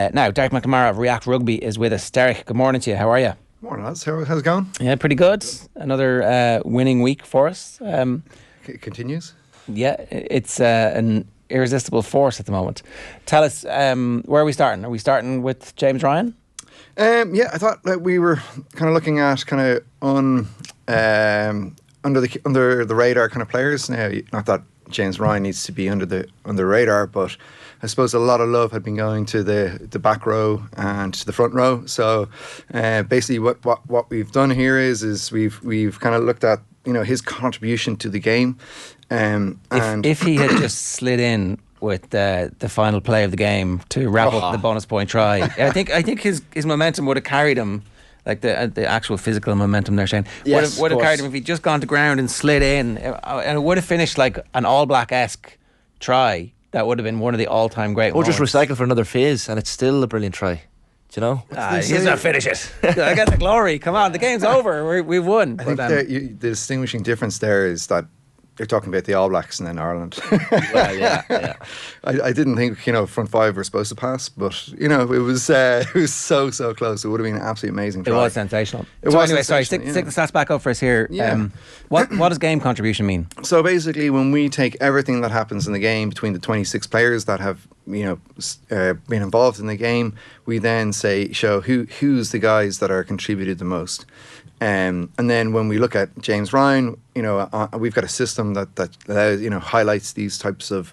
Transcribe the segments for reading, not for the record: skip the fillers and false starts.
Now, Derek McNamara of React Rugby is with us. Derek, good morning to you. How are you? Morning, lads. How's it going? Yeah, pretty good. Another winning week for us. It continues. Yeah, it's an irresistible force at the moment. Tell us, where are we starting? Are we starting with James Ryan? Yeah, I thought that we were kind of looking at kind of under the radar kind of players. Now, not that James Ryan needs to be under the radar, but I suppose a lot of love had been going to the back row and to the front row. So basically, what we've done here is we've kind of looked at his contribution to the game. And if he had just slid in with the final play of the game to wrap up the bonus point try, I think his momentum would have carried him. Like the actual physical momentum there, Shane. Yes, would have carried him if he'd just gone to ground and slid in. And it would have finished like an All Black-esque try. That would have been one of the all-time great moments. Or just recycle for another phase and it's still a brilliant try. Do you know? He's not finish it. I get the glory. Come on, the game's over. We've won. I think the distinguishing difference there is that you're talking about the All Blacks and then Ireland. Well, yeah. I didn't think front five were supposed to pass, but it was so close. It would have been an absolutely amazing try. It was sensational. Sorry, stick the stats back up for us here. Yeah. What does game contribution mean? So basically, when we take everything that happens in the game between the 26 players that have been involved in the game, we then show who's the guys that are contributed the most. And then when we look at James Ryan, we've got a system that allows, highlights these types of,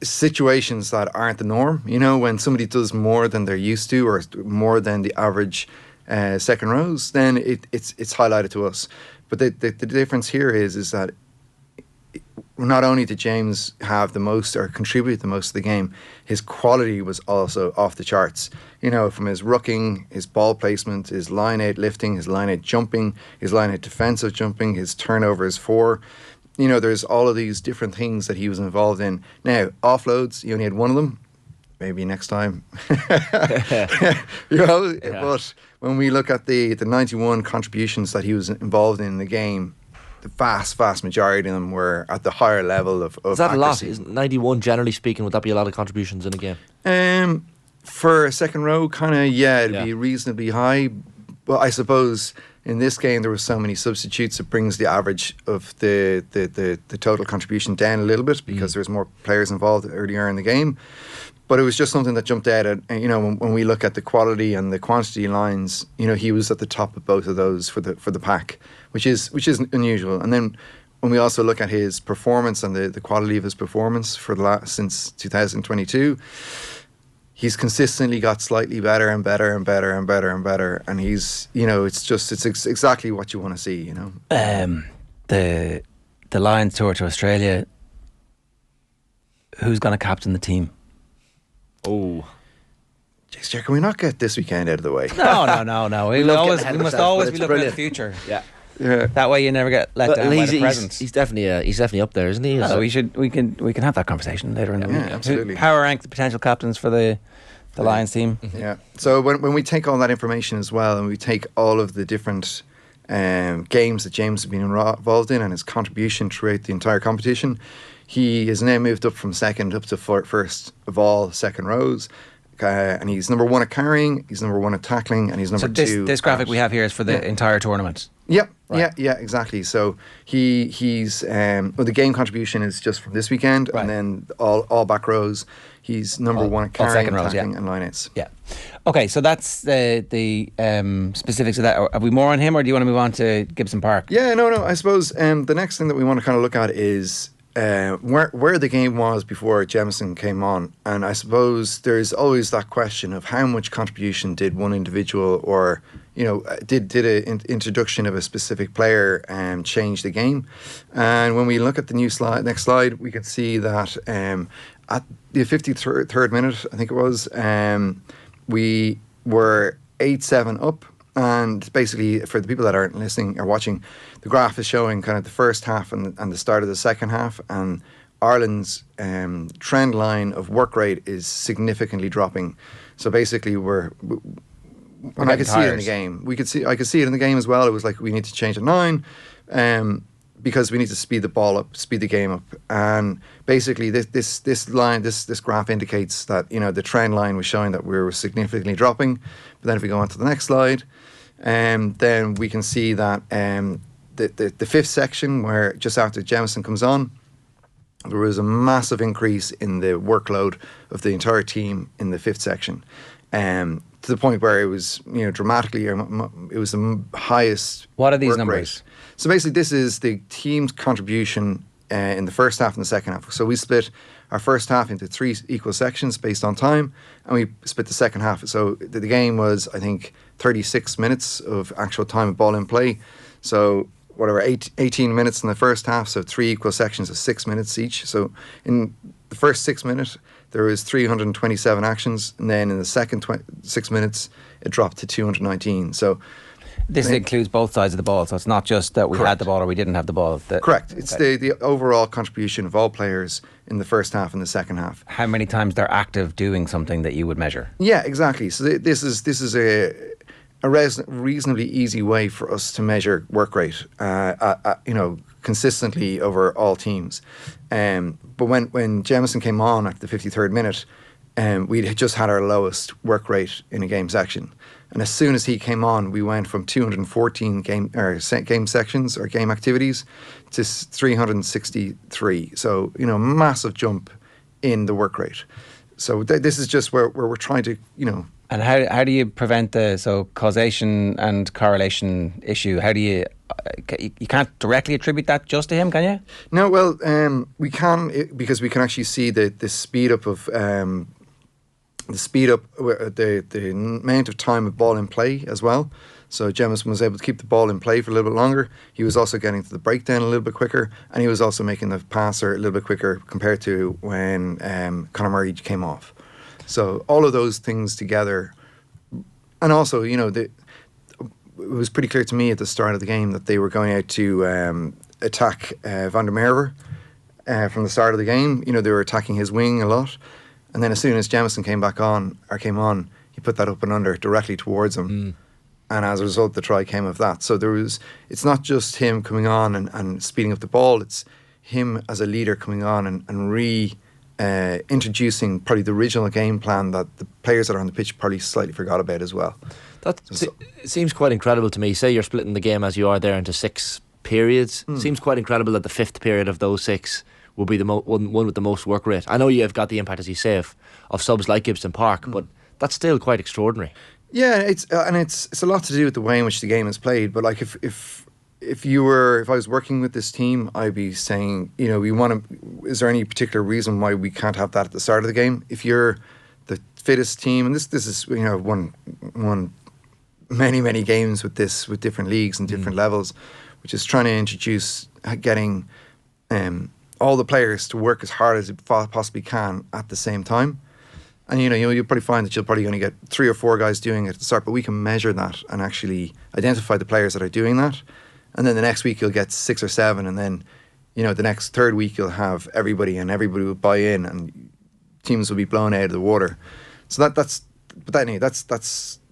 situations that aren't the norm. When somebody does more than they're used to or more than the average second rows, then it's highlighted to us. But the difference here is that not only did James have the most or contribute the most to the game, his quality was also off the charts. From his rucking, his ball placement, his line out lifting, his line out jumping, his line out defensive jumping, his turnovers for. There's all of these different things that he was involved in. Now, offloads, he only had one of them. Maybe next time. But when we look at the 91 contributions that he was involved in the game, the vast majority of them were at the higher level of Is that accuracy. a lot? Is 91, generally speaking, would that be a lot of contributions in a game? For a second row, it'd be reasonably high. But I suppose in this game there were so many substitutes, it brings the average of the total contribution down a little bit because there's more players involved earlier in the game. But it was just something that jumped out at, when we look at the quality and the quantity lines, he was at the top of both of those for the pack, which is unusual. And then when we also look at his performance and the quality of his performance since 2022, he's consistently got slightly better and better and better and better and better. And he's, it's exactly what you want to see, The Lions tour to Australia, who's going to captain the team? Oh, Jeez, can we not get this weekend out of the way? No. We must always be looking at the future. Yeah. That way you never get let down by the present. He's definitely up there, isn't he? We can have that conversation later in the week. Absolutely. Power rank the potential captains for the Lions team. Yeah. So when we take all that information as well, and we take all of the different games that James has been involved in and his contribution throughout the entire competition, he has now moved up from second up to first of all second rows. And he's number one at carrying, he's number one at tackling, and he's number two. This graphic we have here is for the entire tournament. Yep. Right. Yeah, exactly. So he's the game contribution is just from this weekend, and then all back rows. He's number one at carrying, tackling, and lineouts. Yeah. Okay, so that's the specifics of that. Are we more on him, or do you want to move on to GIBSON-PARK? Yeah, no. I suppose the next thing that we want to kind of look at is where the game was before JAMISON came on. And I suppose there's always that question of how much contribution did one individual or did an introduction of a specific player change the game. And when we look at the next slide, we can see that at the 53rd minute, I think it was, we were 8-7 up. And basically, for the people that aren't listening or watching, the graph is showing kind of the first half and the start of the second half. And Ireland's trend line of work rate is significantly dropping. So basically, I could see it in the game. I could see it in the game as well. It was like we need to change at 9. because we need to speed the ball up, speed the game up. And basically this graph indicates that, the trend line was showing that we were significantly dropping. But then if we go on to the next slide, then we can see that the fifth section, where just after Jamison comes on, there was a massive increase in the workload of the entire team in the fifth section, to the point where it was, dramatically, it was the highest. What are these work numbers? rate. So basically, this is the team's contribution in the first half and the second half. So we split our first half into 3 equal sections based on time, and we split the second half. So the game was, I think, 36 minutes of actual time of ball in play. So whatever, 18 minutes in the first half, so 3 equal sections of 6 minutes each. So in the first 6 minutes, there was 327 actions, and then in the second 6 minutes, it dropped to 219. So this includes both sides of the ball, so it's not just that we had the ball or we didn't have the ball. Correct. It's the overall contribution of all players in the first half and the second half. How many times they're active doing something that you would measure? Yeah, exactly. So this is a reasonably easy way for us to measure work rate, consistently over all teams. But when Jamison came on at the 53rd minute, we had just had our lowest work rate in a game section. And as soon as he came on, we went from 214 game sections or game activities to 363. So, massive jump in the work rate. So this is just where we're trying to, And how do you prevent the causation and correlation issue? How do you can't directly attribute that just to him, can you? No, well, we can, because we can actually see the speed up of the amount of time of ball in play as well. So Jamison was able to keep the ball in play for a little bit longer. He was also getting to the breakdown a little bit quicker, and he was also making the passer a little bit quicker compared to when Conor Murray came off. So all of those things together, and also, it was pretty clear to me at the start of the game that they were going out to attack Van der Merwe from the start of the game. They were attacking his wing a lot. And then as soon as Jamison came on, he put that up and under directly towards him. And as a result, the try came of that. So it's not just him coming on and speeding up the ball, it's him as a leader coming on and introducing probably the original game plan that the players that are on the pitch probably slightly forgot about as well. That seems quite incredible to me. Say you're splitting the game as you are there into 6 periods. Seems quite incredible that the 5th period of those 6 will be the one with the most work rate. I know you have got the impact, as you say, of subs like GIBSON-PARK, but that's still quite extraordinary. Yeah, it's a lot to do with the way in which the game is played. But like if I was working with this team, I'd be saying, is there any particular reason why we can't have that at the start of the game? If you're the fittest team, and this is won many games with different leagues and different levels, which is trying to introduce getting all the players to work as hard as it possibly can at the same time. And you'll probably find that you'll probably only get 3 or 4 guys doing it at the start, but we can measure that and actually identify the players that are doing that. And then the next week you'll get 6 or 7, and then the next third week you'll have everybody, and everybody will buy in, and teams will be blown out of the water. So that's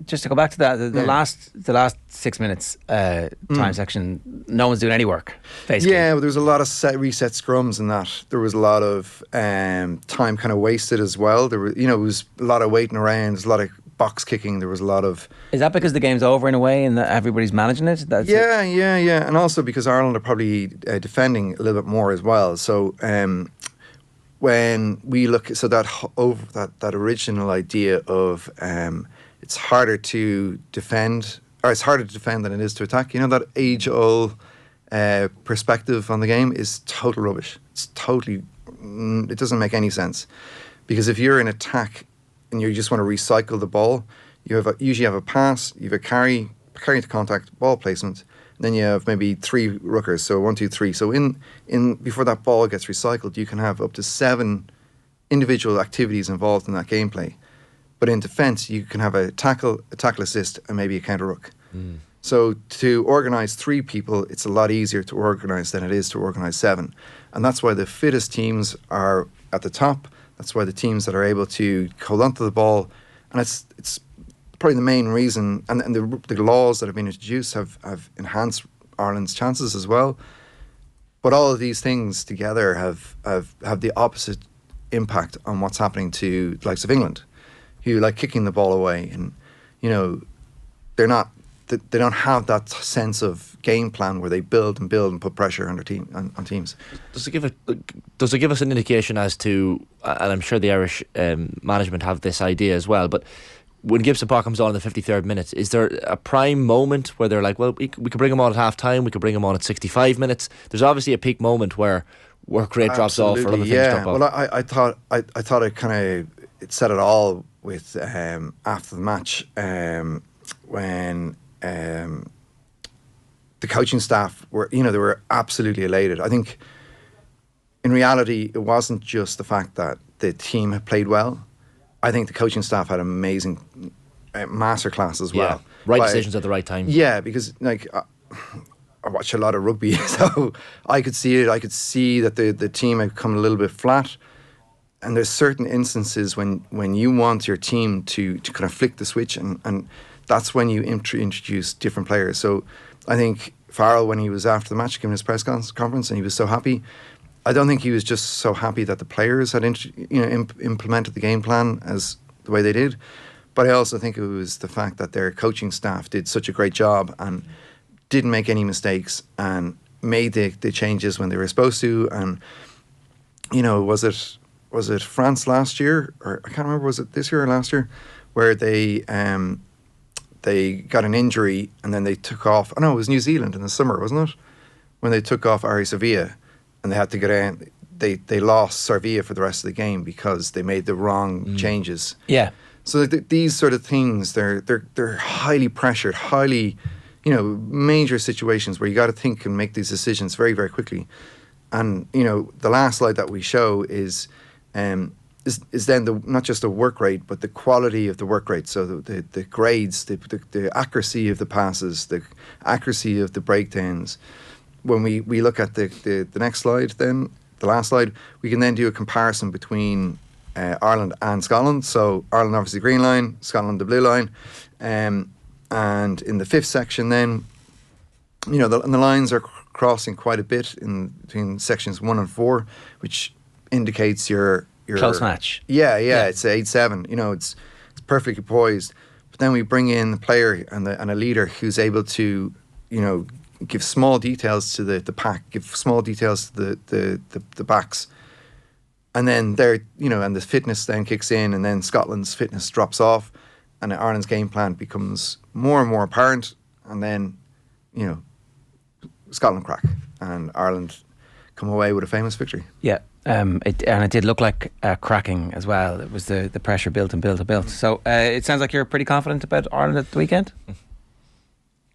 just to go back to that. The last 6 minutes time section, no one's doing any work, basically. Yeah, well, there was a lot of reset scrums and that. There was a lot of time kind of wasted as well. There was, it was a lot of waiting around. There's a lot of box kicking. There was a lot of. Is that because the game's over in a way and that everybody's managing it? Yeah, and also because Ireland are probably defending a little bit more as well. So when we look, so that original idea of it's harder to defend, or it's harder to defend than it is to attack. That age-old perspective on the game is total rubbish. It's totally, it doesn't make any sense, because if you're in attack and you just want to recycle the ball, you usually have a pass, you have a carry to contact, ball placement. Then you have maybe 3 ruckers, so 1, 2, 3. So in before that ball gets recycled, you can have up to 7 individual activities involved in that gameplay. But in defence, you can have a tackle assist, and maybe a counter ruck. So to organise 3 people, it's a lot easier to organise than it is to organise 7. And that's why the fittest teams are at the top. That's why the teams that are able to hold onto the ball, and it's probably the main reason, and the laws that have been introduced have enhanced Ireland's chances as well. But all of these things together have the opposite impact on what's happening to the likes of England, who like kicking the ball away, and they don't have that sense of game plan where they build and put pressure on teams. Does it give us an indication as to, and I'm sure the Irish management have this idea as well, but when GIBSON-PARK comes on in the 53rd minute, is there a prime moment where they're like, well, we could bring them on at half time, we could bring them on at 65 minutes? There's obviously a peak moment where work rate drops off or other things drop off. Well, I thought it said it all with after the match when the coaching staff were, they were absolutely elated. I think in reality, it wasn't just the fact that the team had played well. I think the coaching staff had amazing masterclass as well. Right decisions at the right time. Yeah, because I watch a lot of rugby, so I could see it. I could see that the team had come a little bit flat. And there's certain instances when you want your team to kind of flick the switch, and that's when you introduce different players. So I think Farrell, when he was after the match giving his press conference, and he was so happy, I don't think he was just so happy that the players had implemented the game plan as the way they did, but I also think it was the fact that their coaching staff did such a great job and didn't make any mistakes and made the changes when they were supposed to. And was it France last year, or I can't remember, was it this year or last year, where they got an injury and then they took off. Oh no, it was New Zealand in the summer, wasn't it? When they took off Ari Sevilla and they had to get in. They lost Sevilla for the rest of the game because they made the wrong changes. Yeah. So these sort of things, they're highly pressured, highly, major situations where you got to think and make these decisions very, very quickly. And the last slide that we show is then not just the work rate, but the quality of the work rate. So the grades, the accuracy of the passes, the accuracy of the breakdowns. When we look at the next slide, then the last slide, we can then do a comparison between Ireland and Scotland. So Ireland obviously the green line, Scotland the blue line, and in the fifth section, then the lines are crossing quite a bit in between sections 1 and 4, which indicates your close match. Yeah. It's 8-7. It's perfectly poised. But then we bring in the player and a leader who's able to give small details to the pack, give small details to the backs, and then and the fitness then kicks in, and then Scotland's fitness drops off, and Ireland's game plan becomes more and more apparent, and then Scotland crack, and Ireland come away with a famous victory. Yeah. It did look like cracking as well. It was the pressure built and built and built. So it sounds like you're pretty confident about Ireland at the weekend.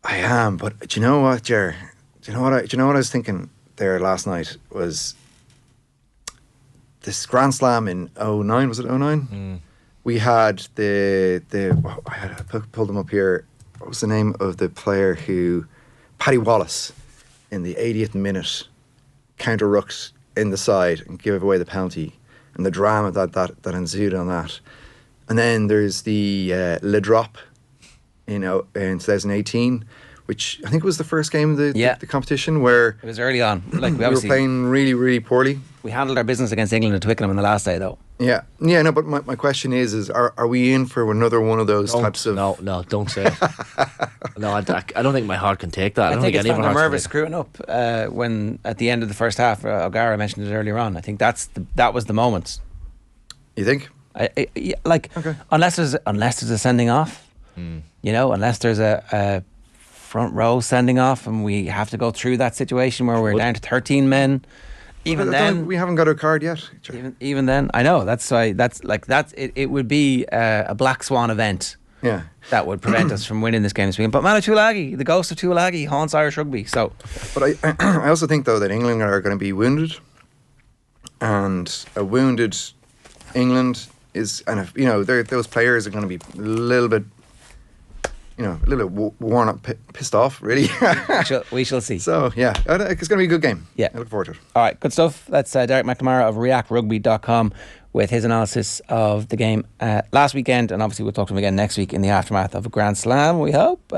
I am, but do you know what, Ger? Do you know what I was thinking there last night was this Grand Slam in 2009. Was it 2009? We had I pulled them up here. What was the name of the player who, Paddy Wallace, in the 80th minute, counter-rucked in the side and gave away the penalty, and the drama that ensued on that. And then there's the Le Drop in 2018, which I think was the first game of the competition where it was early on. Like we were playing really, really poorly. We handled our business against England and Twickenham in the last day, though. Yeah. No. But my question is are we in for another one of those types of? No, don't say it. No, I don't think my heart can take that. I don't think it's any of our the hearts nervous screwing up when at the end of the first half. O'Gara mentioned it earlier on. I think that was the moment. You think? Okay. Unless there's a sending off. Unless there's a front row sending off and we have to go through that situation where we're down to 13 men. Even then, we haven't got a card yet. Even then, I know that's why it would be a black swan event. Yeah, that would prevent us from winning this game this weekend. But Manu Tuilagi, the ghost of Tuilagi, haunts Irish rugby. So, but I also think though that England are going to be wounded, and a wounded England is, and if, those players are going to be a little bit worn up, pissed off, really. we shall see. So, yeah, it's going to be a good game. Yeah. I look forward to it. All right, good stuff. That's Derek McNamara of reactrugby.com with his analysis of the game last weekend. And obviously we'll talk to him again next week in the aftermath of a Grand Slam, we hope.